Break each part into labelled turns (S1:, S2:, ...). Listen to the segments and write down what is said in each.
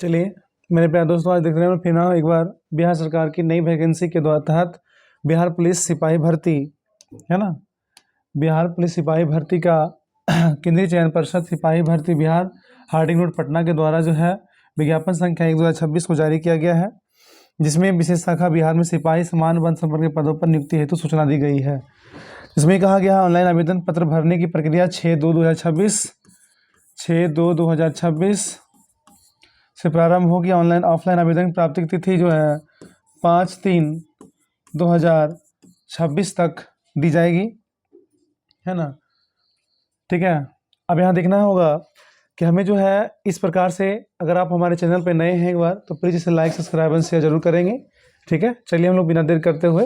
S1: चलिए मेरे प्यारे दोस्तों, आज देख रहे हैं फिर ना एक बार बिहार सरकार की नई वैकेंसी के तहत बिहार पुलिस सिपाही भर्ती है ना। बिहार पुलिस सिपाही भर्ती का केंद्रीय चयन परिषद सिपाही भर्ती बिहार हार्डिंग रोड पटना के द्वारा जो है विज्ञापन संख्या 1/2026 को जारी किया गया है, जिसमें विशेष शाखा बिहार में सिपाही समान वन संपर्क के पदों पर नियुक्ति हेतु सूचना दी गई है। इसमें कहा गया है ऑनलाइन आवेदन पत्र भरने की प्रक्रिया 6/2/2026 से प्रारंभ होगी। ऑनलाइन ऑफलाइन आवेदन की प्राप्ति की तिथि जो है 5/3/2026 तक दी जाएगी, है ना। ठीक है, अब यहाँ देखना होगा कि हमें जो है इस प्रकार से, अगर आप हमारे चैनल पर नए हैं एक बार तो प्लीज़ इसे लाइक सब्सक्राइब एंड शेयर जरूर करेंगे। ठीक है, चलिए हम लोग बिना देर करते हुए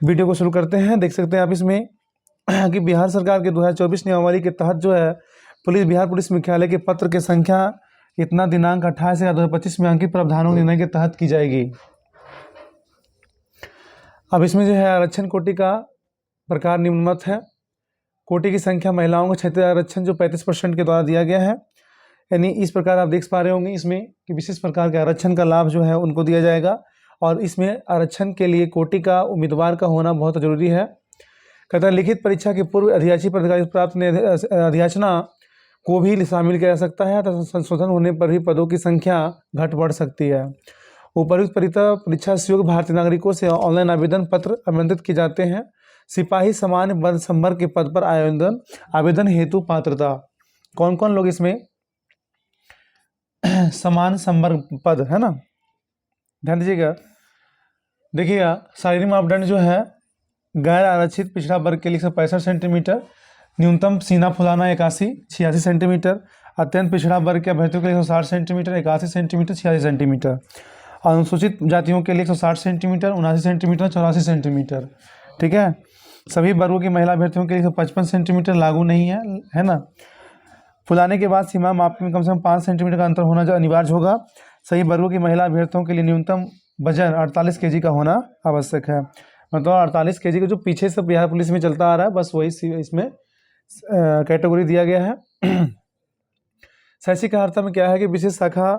S1: वीडियो को शुरू करते हैं। देख सकते हैं आप इसमें कि बिहार सरकार के 2024 नियमावली के तहत जो है बिहार पुलिस मुख्यालय के पत्र की संख्या इतना दिनांक 28/2025 में अंकित प्रावधानों निर्णय के तहत की जाएगी। अब इसमें जो है आरक्षण कोटि का प्रकार निम्नवत है। कोटि की संख्या महिलाओं का क्षेत्रीय आरक्षण जो 35% के द्वारा दिया गया है, यानी इस प्रकार आप देख पा रहे होंगे इसमें कि विशेष प्रकार के आरक्षण का लाभ जो है उनको दिया जाएगा। और इसमें आरक्षण के लिए कोटि का उम्मीदवार का होना बहुत जरूरी है। कहता है लिखित परीक्षा के पूर्व अधियाची पर अधिकारी प्राप्त अधियाचना को भी शामिल किया जा सकता है तथा संशोधन होने पर भी पदों की संख्या घट बढ़ सकती है। उपर्युक्त परीक्षा से योग्य भारतीय नागरिकों से ऑनलाइन आवेदन पत्र आमंत्रित किए जाते हैं। सिपाही समान वन संवर्ग के पद पर आवेदन हेतु पात्रता कौन कौन लोग इसमें समान संवर्ग पद है ना, ध्यान दीजिएगा। देखिएगा शारीरिक मापदंड जो है गैर आरक्षित पिछड़ा वर्ग के लिए 165 सेंटीमीटर, न्यूनतम सीना फुलाना 86 सेंटीमीटर, अत्यंत पिछड़ा वर्ग के अभ्यर्थियों के लिए 160 सेंटीमीटर, 81 सेंटीमीटर, 86 सेंटीमीटर, अनुसूचित जातियों के लिए 160 सेंटीमीटर, 79 सेंटीमीटर, 84 सेंटीमीटर। ठीक है, सभी वर्गों की महिला अभ्यर्थियों के लिए 155 सेंटीमीटर लागू नहीं है ना। फुलाने के बाद सीमा माप में कम से कम 5 सेंटीमीटर का अंतर होना जो अनिवार्य होगा। सही वर्गों की महिला अभ्यर्थियों के लिए न्यूनतम वजन 48 kg का होना आवश्यक है। मतलब 48 kg का जो पीछे से बिहार पुलिस में चलता आ रहा है, बस वही इसमें कैटेगरी दिया गया है। शैक्षिक अर्हता में क्या है कि विशेष शाखा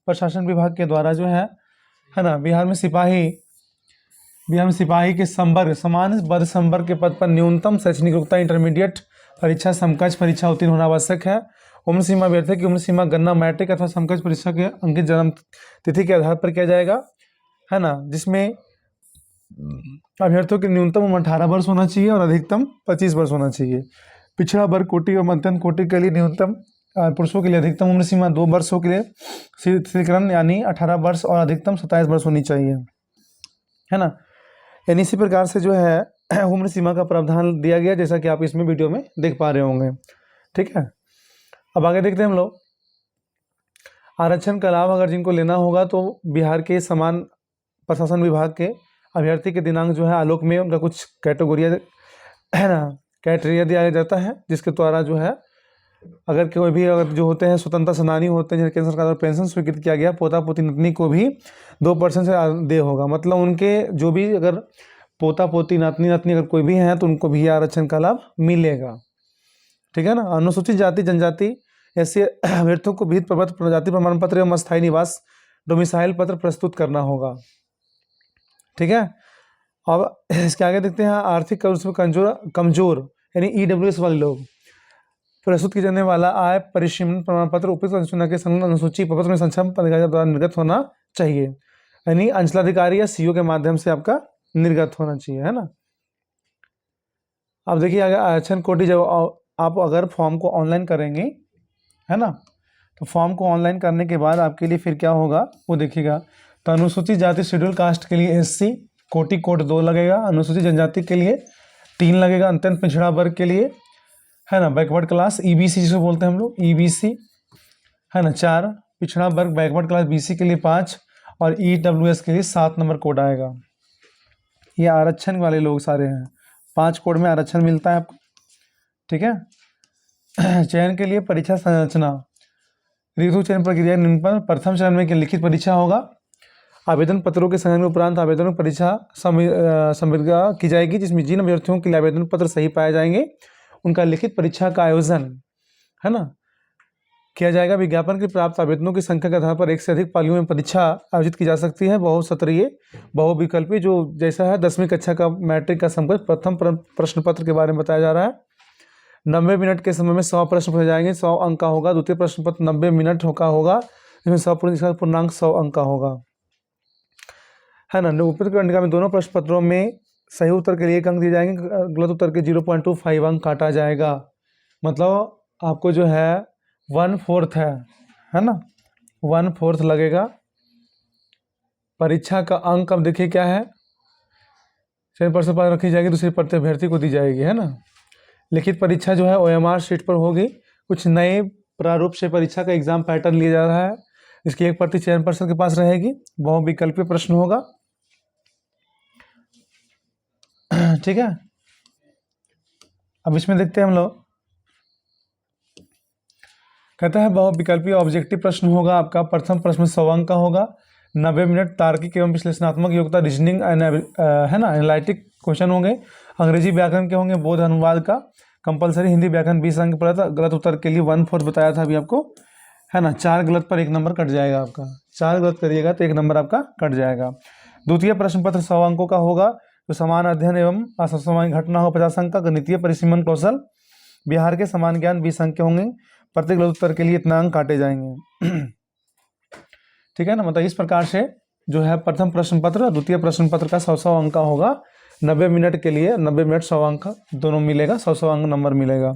S1: प्रशासन विभाग के द्वारा जो है ना बिहार में सिपाही के संवर्ग समान वर्ग संवर्ग के पद पर न्यूनतम शैक्षणिक योग्यता इंटरमीडिएट परीक्षा समकक्ष परीक्षा उत्तीर्ण होना आवश्यक है। उम्र सीमा अभ्यर्थी की उम्र सीमा गणना मैट्रिक अथवा समकक्ष परीक्षा के अंकित जन्म तिथि के आधार पर किया जाएगा, है ना, जिसमें अभ्यर्थियों की न्यूनतम उम्र 18 वर्ष होना चाहिए और अधिकतम 25 वर्ष होना चाहिए। पिछड़ा वर्ग कोटि और मध्यम कोटि के लिए न्यूनतम पुरुषों के लिए अधिकतम उम्र सीमा 2 वर्षों के लिए स्त्रीकरण यानी 18 वर्ष और अधिकतम 27 वर्ष होनी चाहिए, है ना। यानी इसी प्रकार से जो है उम्र सीमा का प्रावधान दिया गया, जैसा कि आप इसमें वीडियो में देख पा रहे होंगे। ठीक है, अब आगे देखते हैं हम लोग। आरक्षण का लाभ अगर जिनको लेना होगा तो बिहार के समान प्रशासन विभाग के अभ्यर्थी के दिनांक जो है आलोक में उनका कुछ कैटेगोरिया है ना क्राइटेरिया दिया जाता है, जिसके द्वारा जो है अगर कोई भी अगर जो होते हैं स्वतंत्रता सेनानी होते हैं जिन्हें केंद्र सरकार द्वारा पेंशन स्वीकृत किया गया, पोता पोती नातनी को भी 2% से दे होगा। मतलब उनके जो भी अगर पोता पोती नातनी अगर कोई भी हैं तो उनको भी आरक्षण का लाभ मिलेगा। ठीक है ना। अनुसूचित जाति जनजाति ऐसे अभ्यर्थियों को विहित प्रपत्र जाति प्रमाण पत्र एवं अस्थायी निवास डोमिसाइल पत्र प्रस्तुत करना होगा। ठीक है, अब इसके आगे देखते हैं आर्थिक रूप से कमजोर यानी EWS वाले लोग प्रस्तुत किए जाने वाला आय परिसीमन प्रमाण पत्र उपयुक्त अनुसूचना के संलग्न अनुसूची प्रपत्र में सक्षम पदाधिकारी द्वारा निर्गत होना चाहिए, यानी अंचलाधिकारी या CO के माध्यम से आपका निर्गत होना चाहिए, है ना। अब देखिए अगर आरक्षण कोटि जब आप अगर फॉर्म को ऑनलाइन करेंगे, है ना, तो फॉर्म को ऑनलाइन करने के बाद आपके लिए फिर क्या होगा वो देखिएगा। तो अनुसूचित जाति शेड्यूल कास्ट के लिए SC कोटि कोड 2 लगेगा, अनुसूचित जनजाति के लिए 3 लगेगा, अत्यंत पिछड़ा वर्ग के लिए, है ना, बैकवर्ड क्लास EBC जिसे बोलते हैं हम लोग EBC, है ना, 4, पिछड़ा वर्ग बैकवर्ड क्लास BC के लिए 5 और EWS के लिए 7 नंबर कोड आएगा। ये आरक्षण वाले लोग सारे हैं, 5 कोड में आरक्षण मिलता है आपको। ठीक है, चयन के लिए परीक्षा संरचना ऋतु चयन प्रक्रिया निम्न पर प्रथम चरण में लिखित परीक्षा होगा। आवेदन पत्रों के संग्रह उपरांत आवेदन परीक्षा संविदा की जाएगी, जिसमें जिन अभ्यर्थियों के लिए आवेदन पत्र सही पाए जाएंगे उनका लिखित परीक्षा का आयोजन, है ना, किया जाएगा। विज्ञापन के प्राप्त आवेदनों की संख्या के आधार पर एक से अधिक पालियों में परीक्षा आयोजित की जा सकती है। बहुसत्रीय बहुविकल्पी, जो जैसा है 10वीं कक्षा का मैट्रिक का समकक्ष प्रथम प्रश्न पत्र के बारे में बताया जा रहा है। 90 मिनट के समय में 100 प्रश्न पूछे जाएंगे, 100 अंक का होगा। द्वितीय प्रश्न पत्र 90 मिनट का होगा, इसमें 100 पूर्णांक 100 अंक का होगा, है ना। उपयुक्त कंडिका में दोनों प्रश्न पत्रों में सही उत्तर के लिए 1 अंक दिए जाएंगे, गलत उत्तर के 0.25 अंक काटा जाएगा। मतलब आपको जो है 1/4 है ना, 1/4 लगेगा। परीक्षा का अंक अब देखिए क्या है, 100% पर रखी जाएगी, दूसरी प्रति अभ्यर्थी को दी जाएगी, है ना। लिखित परीक्षा जो है OMR शीट पर होगी। कुछ नए प्रारूप से परीक्षा का एग्जाम पैटर्न लिया जा रहा है। इसकी एक प्रति चयनपर्षद के पास रहेगी, बहुविकल्पीय प्रश्न होगा, ठीक है। अब इसमें देखते हैं हम लोग, कहता है बहुविकल्पीय ऑब्जेक्टिव प्रश्न होगा आपका। प्रथम प्रश्न 100 अंक का होगा। 90 मिनट तार्किक एवं विश्लेषणात्मक योग्यता, रीजनिंग है ना, एनालिटिक क्वेश्चन होंगे। अंग्रेजी व्याकरण के होंगे, बोध अनुवाद का कंपलसरी। हिंदी व्याकरण 20 अंक पड़ा था। गलत उत्तर के लिए 1/4 बताया था अभी आपको, है ना। 4 गलत पर 1 नंबर कट जाएगा आपका। 4 गलत करिएगा तो 1 नंबर आपका कट जाएगा। द्वितीय प्रश्न पत्र 100 अंकों का होगा। तो समान अध्ययन एवं असमान घटना हो 50 अंक का। गणितीय परिसीमन कौशल, बिहार के समान ज्ञान 20 अंक के होंगे। प्रत्येक गलत उत्तर के लिए इतना अंक काटे जाएंगे, ठीक है ना। मतलब इस प्रकार से जो है प्रथम प्रश्न पत्र और द्वितीय प्रश्न पत्र का 100 अंक का होगा। 90 मिनट के लिए 90 मिनट 100 अंक दोनों मिलेगा, 100 अंक नंबर मिलेगा।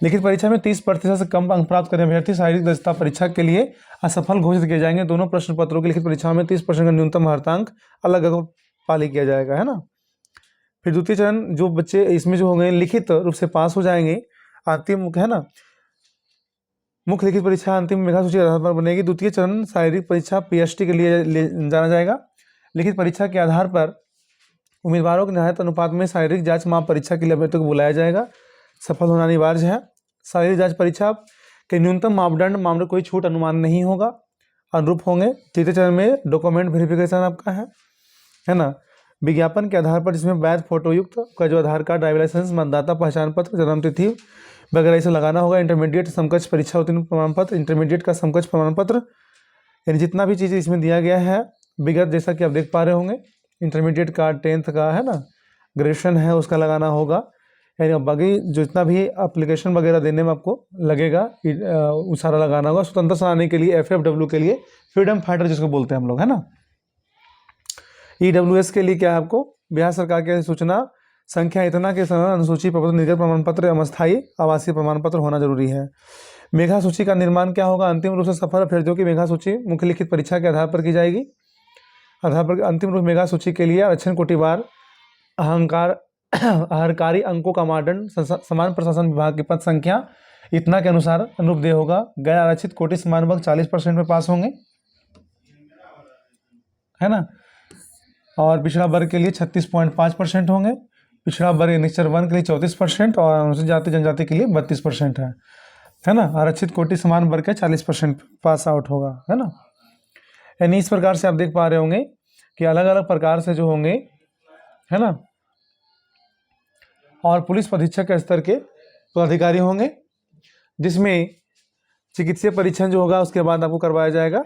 S1: लिखित परीक्षा में 30% से कम अंक प्राप्त करने अभ्यर्थी शारीरिक दक्षता परीक्षा के लिए असफल घोषित किए जाएंगे। दोनों प्रश्न पत्रों की लिखित परीक्षा में 30% का न्यूनतम अर्हतांक अलग अलग पाली किया जाएगा, है ना। फिर द्वितीय चरण जो बच्चे इसमें जो हो गए लिखित रूप से पास हो जाएंगे, अंतिम है ना, मुख्य लिखित परीक्षा अंतिम मेधा सूची आधार पर बनेगी। द्वितीय चरण शारीरिक परीक्षा PST के लिए जाना जाएगा। लिखित परीक्षा के आधार पर उम्मीदवारों के निर्धारित अनुपात में शारीरिक जांच माप परीक्षा के लिए अभ्यर्थियों को बुलाया जाएगा। सफल होना अनिवार्य है। शारीरिक जांच परीक्षा के न्यूनतम मापदंड मामले कोई छूट अनुमान नहीं होगा, अनुरूप होंगे। तृतीय चरण में डॉक्यूमेंट वेरिफिकेशन आपका है ना। विज्ञापन के आधार पर जिसमें वैध फोटोयुक्त का जो आधार कार्ड, ड्राइविंग लाइसेंस, मतदाता पहचान पत्र, जन्म तिथि वगैरह इसे लगाना होगा। इंटरमीडिएट समकक्ष परीक्षा उत्तीर्ण प्रमाण पत्र, इंटरमीडिएट का समकक्ष प्रमाण पत्र, यानी जितना भी चीज़ इसमें दिया गया है विगत, जैसा कि आप देख पा रहे होंगे, इंटरमीडिएट का 10th का है ना, ग्रेजुएशन है उसका लगाना होगा। यानी बाकी जितना भी एप्लीकेशन वगैरह देने में आपको लगेगा वो सारा लगाना होगा। स्वतंत्र सेनानी के लिए FFW के लिए फ्रीडम फाइटर जिसको बोलते हैं हम लोग, है ना। EWS के लिए क्या है आपको, बिहार सरकार की सूचना संख्या इतना के समय अनुसूची प्रपत्र, निर्गत प्रमाण पत्र एवं अस्थायी आवासीय प्रमाण पत्र होना जरूरी है। मेघा सूची का निर्माण क्या होगा, अंतिम रूप से सफल अभ्यर्थियों की मेघा सूची मुख्य लिखित परीक्षा के आधार पर की जाएगी। आधार पर अंतिम रूप मेघा सूची के लिए आरक्षण कोटिवार अहरकारी अंकों का मानदंड समान प्रशासन विभाग की पद संख्या इतना के अनुसार अनुरूपदेय होगा। गैर आरक्षित कोटि समान वर्ग 40% में पास होंगे, है ना। और पिछड़ा वर्ग के लिए 36.5% होंगे। पिछड़ा वर्ग निश्चर 1 के लिए 34% और अनुसूचित जाति जनजाति के लिए 32% है ना। आरक्षित कोटि समान वर्ग के 40% पास आउट होगा, है ना। यानी इस प्रकार से आप देख पा रहे होंगे कि अलग अलग प्रकार से जो होंगे, है ना। और पुलिस अधीक्षक के स्तर के पदाधिकारी होंगे, जिसमें चिकित्सीय परीक्षण जो होगा उसके बाद आपको करवाया जाएगा।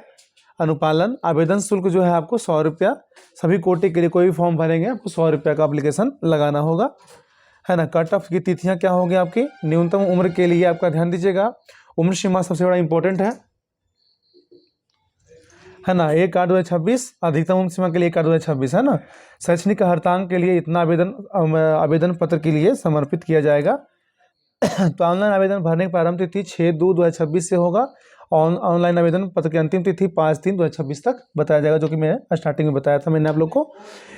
S1: अनुपालन आवेदन शुल्क जो है आपको 100 रुपया, सभी कोटि के लिए कोई भी फॉर्म भरेंगे आपको 100 रुपया का एप्लीकेशन लगाना होगा, है ना। कट ऑफ की तिथियां क्या होगी आपकी, न्यूनतम उम्र के लिए आपका ध्यान दीजिएगा, उम्र सीमा सबसे बड़ा इंपॉर्टेंट है ना। 1/8/2026 अधिकतम उम्र सीमा के लिए 1/8/2026, है ना। शैक्षणिक अर्हतांक के लिए इतना आवेदन पत्र के लिए समर्पित किया जाएगा। तो ऑनलाइन आवेदन भरने की प्रारंभ तिथि 6/2/2026 से होगा। ऑनलाइन आवेदन पत्र की अंतिम तिथि 5/3/2026 तक बताया जाएगा, जो कि मैं स्टार्टिंग में बताया था मैंने आप लोग को।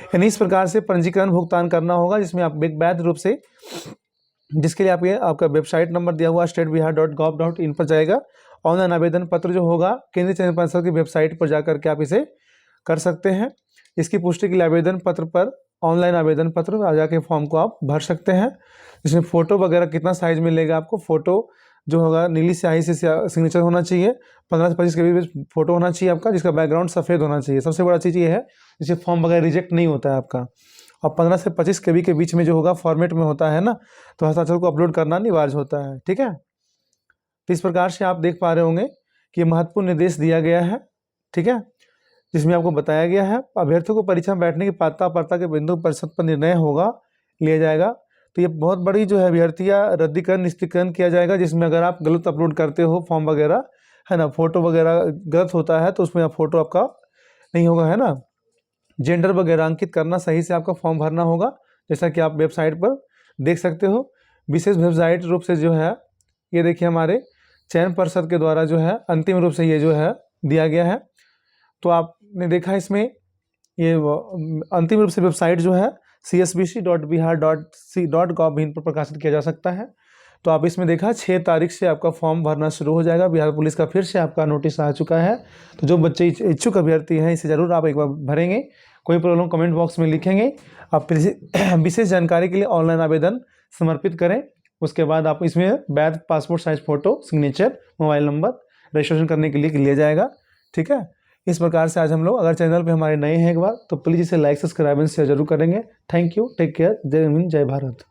S1: यानी इस प्रकार से पंजीकरण भुगतान करना होगा, जिसमें आप एक वैध रूप से, जिसके लिए आपका वेबसाइट नंबर दिया हुआ statebihar.gov.in पर जाएगा। ऑनलाइन आवेदन पत्र जो होगा केंद्रीय चयन पर्षद की वेबसाइट पर जाकर के आप इसे कर सकते हैं। इसकी पुष्टि के लिए आवेदन पत्र पर ऑनलाइन आवेदन पत्र आ जाके फॉर्म को आप भर सकते हैं। इसमें फ़ोटो वगैरह कितना साइज मिलेगा आपको, फ़ोटो जो होगा नीली स्याही से सिग्नेचर होना चाहिए, 15 से 25 के बीच फोटो होना चाहिए आपका, जिसका बैकग्राउंड सफ़ेद होना चाहिए। सबसे बड़ा चीज़ ये है, जिससे फॉर्म वगैरह रिजेक्ट नहीं होता है आपका। और 15 से 25 KB के बीच में जो होगा फॉर्मेट में होता है ना, तो हस्ताक्षर को अपलोड करना अनिवार्य होता है, ठीक है। तो इस प्रकार से आप देख पा रहे होंगे कि महत्वपूर्ण निर्देश दिया गया है, ठीक है, जिसमें आपको बताया गया है अभ्यर्थियों को परीक्षा में बैठने की पात्रता के बिंदु परिषद पर निर्णय होगा लिया जाएगा। तो ये बहुत बड़ी जो है अभ्यर्थियाँ रद्दीकरण निश्चितकरण किया जाएगा, जिसमें अगर आप गलत अपलोड करते हो फॉर्म वगैरह, है ना, फोटो वगैरह गलत होता है तो उसमें फोटो आपका नहीं होगा, है ना, जेंडर वगैरह अंकित करना, सही से आपका फॉर्म भरना होगा, जैसा कि आप वेबसाइट पर देख सकते हो। विशेष वेबसाइट रूप से जो है ये देखिए हमारे चयन पर्षद के द्वारा जो है अंतिम रूप से ये जो है दिया गया है। तो आपने देखा इसमें ये अंतिम रूप से वेबसाइट जो है csbc.bihar.gov.in पर प्रकाशित किया जा सकता है। तो आप इसमें देखा 6 तारीख से आपका फॉर्म भरना शुरू हो जाएगा। बिहार पुलिस का फिर से आपका नोटिस आ चुका है। तो जो बच्चे इच्छुक अभ्यर्थी हैं इसे ज़रूर आप एक बार भरेंगे। कोई प्रॉब्लम कमेंट बॉक्स में लिखेंगे। आप विशेष जानकारी के लिए ऑनलाइन आवेदन समर्पित करें। उसके बाद आप इसमें वैध passport size photo, signature, mobile number registration करने के लिए लिया जाएगा, ठीक है। इस प्रकार से आज हम लोग, अगर चैनल पे हमारे नए हैं एक बार, तो प्लीज़ इसे लाइक सब्सक्राइब शेयर जरूर करेंगे। थैंक यू, टेक केयर, जय हिंद, जय भारत।